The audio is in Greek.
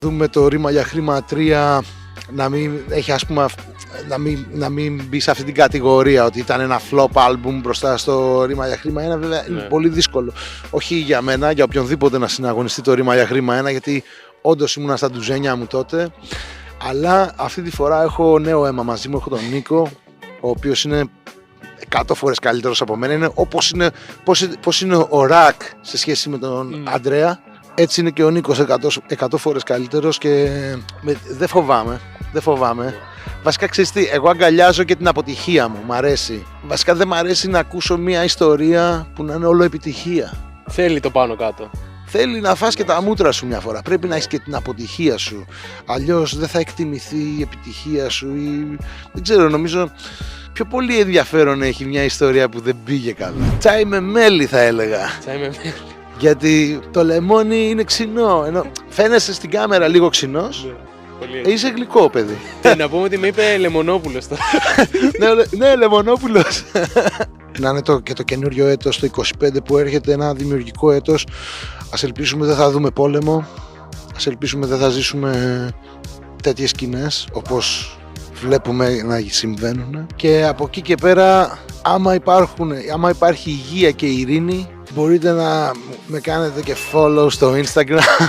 Δούμε το Ρήμα για χρήμα 3 να μην έχει, ας πούμε, να μην μπει σε αυτή την κατηγορία ότι ήταν ένα flop album μπροστά στο Ρήμα για χρήμα 1. Βέβαια είναι πολύ δύσκολο. Όχι για μένα, για οποιονδήποτε να συναγωνιστεί το Ρήμα για χρήμα 1, γιατί όντως ήμουνα στα ντουζένια μου τότε. Αλλά αυτή τη φορά έχω νέο αίμα μαζί μου, έχω τον Νίκο, ο οποίος είναι 100 φορές καλύτερος από μένα. Είναι πώς είναι ο Ρακ σε σχέση με τον Αντρέα. Έτσι είναι και ο Νίκος 100 φορές καλύτερος και δεν φοβάμαι. Βασικά ξέρεις τι, εγώ αγκαλιάζω και την αποτυχία μου, μ' αρέσει. Βασικά δεν μ' αρέσει να ακούσω μια ιστορία που να είναι όλο επιτυχία. Θέλει το πάνω κάτω. Θέλει να φας και τα μούτρα σου μια φορά. Πρέπει να έχεις και την αποτυχία σου. Αλλιώς δεν θα εκτιμηθεί η επιτυχία σου ή... Δεν ξέρω, νομίζω πιο πολύ ενδιαφέρον έχει μια ιστορία που δεν πήγε καλά. Τσάι με μέλι θα έλεγα. Τσάι με μέλι. Γιατί το λεμόνι είναι ξινό, ενώ φαίνεσαι στην κάμερα λίγο ξινός. Είσαι γλυκό, παιδί. Να πούμε ότι με είπε Λεμονόπουλος τώρα. Ναι, Λεμονόπουλος. Να είναι και το καινούριο έτος, το 25 που έρχεται, ένα δημιουργικό έτος. Ας ελπίσουμε δεν θα δούμε πόλεμο. Ας ελπίσουμε δεν θα ζήσουμε τέτοιες σκηνές όπως βλέπουμε να συμβαίνουν. Και από εκεί και πέρα, άμα υπάρχει υγεία και ειρήνη, μπορείτε να με κάνετε και follow στο Instagram.